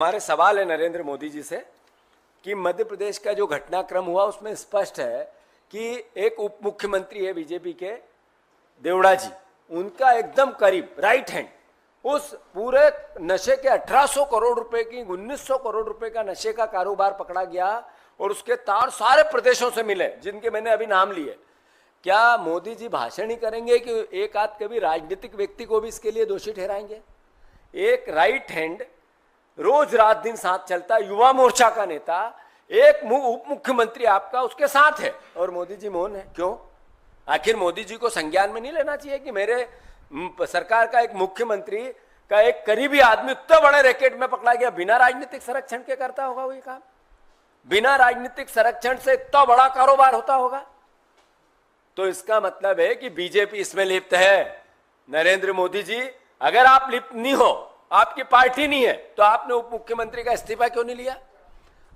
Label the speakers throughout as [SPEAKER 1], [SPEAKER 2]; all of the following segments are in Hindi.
[SPEAKER 1] हमारे सवाल है नरेंद्र मोदी जी से कि मध्य प्रदेश का जो घटनाक्रम हुआ उसमें स्पष्ट है कि एक उप मुख्यमंत्री है बीजेपी के देवड़ा जी, उनका एकदम करीब राइट हैंड उस पूरे नशे के 1800 करोड़ रुपए की 1900 करोड़ रुपए का नशे का कारोबार पकड़ा गया और उसके तार सारे प्रदेशों से मिले जिनके मैंने अभी नाम लिए। क्या मोदी जी भाषण ही करेंगे कि एक आध कभी राजनीतिक व्यक्ति को भी इसके लिए दोषी ठहराएंगे? एक राइट हैंड रोज रात दिन साथ चलता युवा मोर्चा का नेता, एक उप मुख्यमंत्री आपका उसके साथ है और मोदी जी मौन है, क्यों? आखिर मोदी जी को संज्ञान में नहीं लेना चाहिए कि मेरे सरकार का एक मुख्यमंत्री का एक करीबी आदमी इतने बड़े रैकेट में पकड़ा गया, बिना राजनीतिक संरक्षण के करता होगा वो काम? बिना राजनीतिक संरक्षण से इतना बड़ा कारोबार होता होगा? तो इसका मतलब है कि बीजेपी इसमें लिप्त है। नरेंद्र मोदी जी, अगर आप लिप्त नहीं हो, आपकी पार्टी नहीं है, तो आपने उप मुख्यमंत्री का इस्तीफा क्यों नहीं लिया?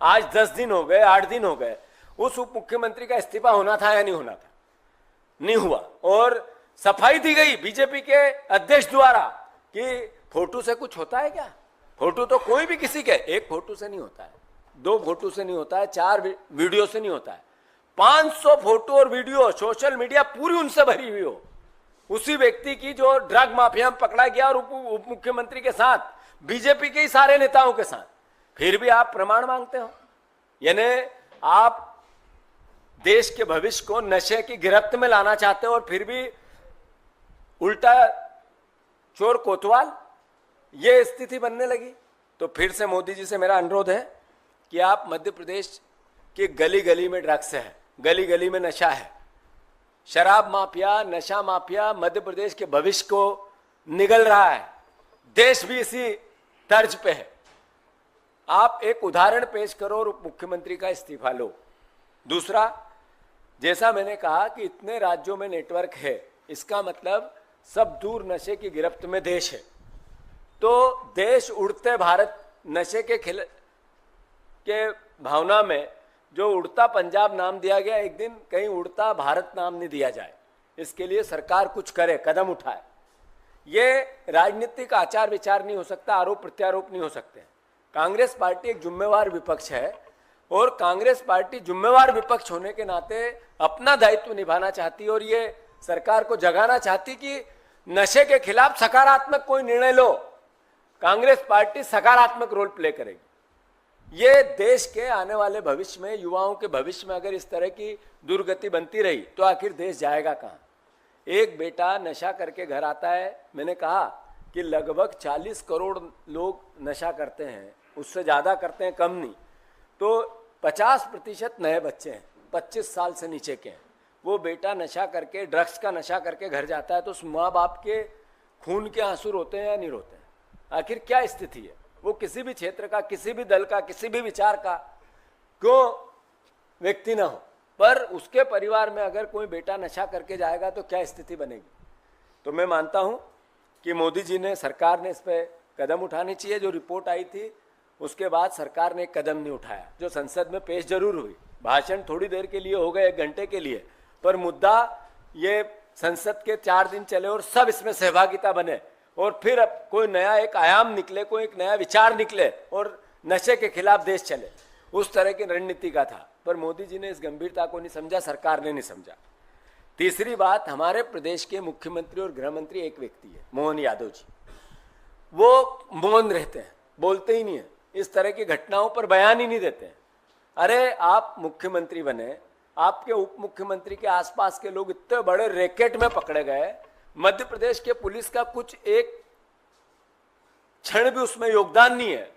[SPEAKER 1] आज 10 दिन हो गए, 8 दिन हो गए, उस उप मुख्यमंत्री का इस्तीफा होना था या नहीं होना था? नहीं हुआ। और सफाई दी गई बीजेपी के अध्यक्ष द्वारा कि फोटो से कुछ होता है क्या? फोटो तो कोई भी किसी के एक फोटो से नहीं होता है, 2 फोटो से नहीं होता है, 4 वीडियो से नहीं होता है। 500 फोटो और वीडियो सोशल मीडिया पूरी उनसे भरी हुई हो, उसी व्यक्ति की जो ड्रग माफिया में पकड़ा गया और उप मुख्यमंत्री के साथ, बीजेपी के ही सारे नेताओं के साथ, फिर भी आप प्रमाण मांगते हो। यानी आप देश के भविष्य को नशे की गिरफ्त में लाना चाहते हो और फिर भी उल्टा चोर कोतवाल, ये स्थिति बनने लगी। तो फिर से मोदी जी से मेरा अनुरोध है कि आप मध्य प्रदेश की गली गली में ड्रग्स है, गली गली में नशा है, शराब माफिया, नशा माफिया मध्य प्रदेश के भविष्य को निगल रहा है, देश भी इसी तर्ज पे है। आप एक उदाहरण पेश करो और उप मुख्यमंत्री का इस्तीफा लो। दूसरा, जैसा मैंने कहा कि इतने राज्यों में नेटवर्क है, इसका मतलब सब दूर नशे की गिरफ्त में देश है। तो देश उड़ते भारत नशे के भावना में जो उड़ता पंजाब नाम दिया गया, एक दिन कहीं उड़ता भारत नाम नहीं दिया जाए, इसके लिए सरकार कुछ करे, कदम उठाए। ये राजनीतिक आचार विचार नहीं हो सकता, आरोप प्रत्यारोप नहीं हो सकते। कांग्रेस पार्टी एक जिम्मेवार विपक्ष है और कांग्रेस पार्टी जिम्मेवार विपक्ष होने के नाते अपना दायित्व निभाना चाहती है और ये सरकार को जगाना चाहती कि नशे के खिलाफ सकारात्मक कोई निर्णय लो। कांग्रेस पार्टी सकारात्मक रोल प्ले करेगी। ये देश के आने वाले भविष्य में, युवाओं के भविष्य में अगर इस तरह की दुर्गति बनती रही तो आखिर देश जाएगा कहाँ? एक बेटा नशा करके घर आता है, मैंने कहा कि लगभग 40 करोड़ लोग नशा करते हैं, उससे ज़्यादा करते हैं, कम नहीं। तो 50% नए बच्चे हैं, 25 साल से नीचे के हैं। वो बेटा नशा करके, ड्रग्स का नशा करके घर जाता है तो उस माँ बाप के खून के आंसू रोते हैं या नहीं रोते हैं? आखिर क्या स्थिति है? वो किसी भी क्षेत्र का, किसी भी दल का, किसी भी विचार का क्यों व्यक्ति ना हो, पर उसके परिवार में अगर कोई बेटा नशा करके जाएगा तो क्या स्थिति बनेगी? तो मैं मानता हूं कि मोदी जी ने, सरकार ने इस पर कदम उठानी चाहिए। जो रिपोर्ट आई थी उसके बाद सरकार ने एक कदम नहीं उठाया, जो संसद में पेश जरूर हुई, भाषण थोड़ी देर के लिए हो गए, 1 घंटे के लिए, पर मुद्दा ये संसद के 4 दिन चले और सब इसमें सहभागिता बने और फिर अब कोई नया एक आयाम निकले, कोई एक नया विचार निकले और नशे के खिलाफ देश चले, उस तरह की रणनीति का था। पर मोदी जी ने इस गंभीरता को नहीं समझा, सरकार ने नहीं समझा। तीसरी बात, हमारे प्रदेश के मुख्यमंत्री और गृह मंत्री एक व्यक्ति है, मोहन यादव जी। वो मौन रहते हैं, बोलते ही नहीं है, इस तरह की घटनाओं पर बयान ही नहीं देते हैं। अरे आप मुख्यमंत्री बने, आपके उप मुख्यमंत्री के आसपास के लोग इतने बड़े रैकेट में पकड़े गए, मध्य प्रदेश के पुलिस का कुछ एक क्षण भी उसमें योगदान नहीं है।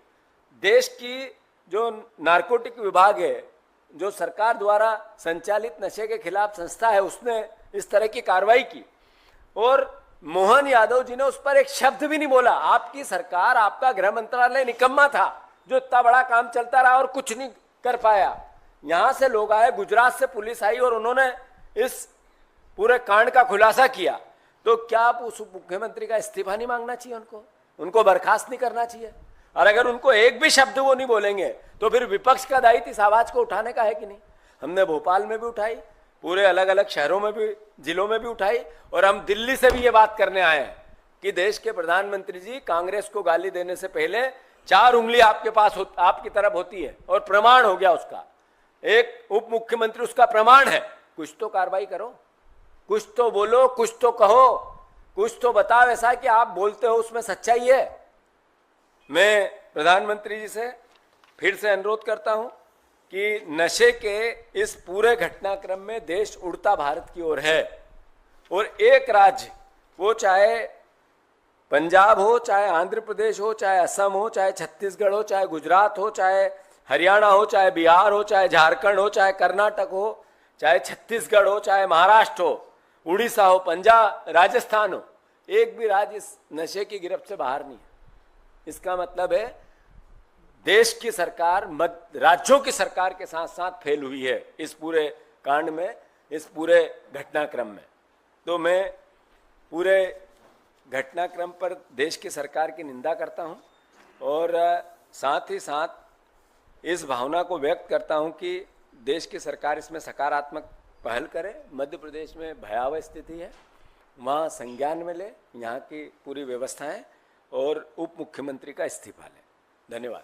[SPEAKER 1] देश की जो नारकोटिक विभाग है, जो सरकार द्वारा संचालित नशे के खिलाफ संस्था है, उसने इस तरह की कार्रवाई की और मोहन यादव जी ने उस पर एक शब्द भी नहीं बोला। आपकी सरकार, आपका गृह मंत्रालय निकम्मा था जो इतना बड़ा काम चलता रहा और कुछ नहीं कर पाया। यहां से लोग आए, गुजरात से पुलिस आई और उन्होंने इस पूरे कांड का खुलासा किया। तो क्या आप उस मुख्यमंत्री का इस्तीफा नहीं मांगना चाहिए? उनको बर्खास्त नहीं करना चाहिए? और अगर उनको एक भी शब्द वो नहीं बोलेंगे तो फिर विपक्ष का दायित्व इस आवाज को उठाने का है कि नहीं? हमने भोपाल में भी उठाई, पूरे अलग अलग शहरों में भी, जिलों में भी उठाई और हम दिल्ली से भी ये बात करने आए हैं कि देश के प्रधानमंत्री जी, कांग्रेस को गाली देने से पहले 4 उंगली आपके पास आपकी तरफ होती है और प्रमाण हो गया उसका, एक उप मुख्यमंत्री उसका प्रमाण है। कुछ तो कार्रवाई करो, कुछ तो बोलो, कुछ तो कहो, कुछ तो बताओ ऐसा कि आप बोलते हो उसमें सच्चाई है। मैं प्रधानमंत्री जी से फिर से अनुरोध करता हूं कि नशे के इस पूरे घटनाक्रम में देश उड़ता भारत की ओर है, और एक राज्य, वो चाहे पंजाब हो, चाहे आंध्र प्रदेश हो, चाहे असम हो, चाहे छत्तीसगढ़ हो, चाहे गुजरात हो, चाहे हरियाणा हो, चाहे बिहार हो, चाहे झारखंड हो, चाहे कर्नाटक हो, चाहे छत्तीसगढ़ हो, चाहे महाराष्ट्र हो, उड़ीसा हो, पंजाब, राजस्थान हो, एक भी राज्य इस नशे की गिरफ्त से बाहर नहीं है। इसका मतलब है देश की सरकार राज्यों की सरकार के साथ साथ फेल हुई है इस पूरे कांड में, इस पूरे घटनाक्रम में। तो मैं पूरे घटनाक्रम पर देश की सरकार की निंदा करता हूं, और साथ ही साथ इस भावना को व्यक्त करता हूं कि देश की सरकार इसमें सकारात्मक पहल करे। मध्य प्रदेश में भयावह स्थिति है, वहाँ संज्ञान में ले यहाँ की पूरी व्यवस्थाएं, और उप मुख्यमंत्री का इस्तीफा ले। धन्यवाद।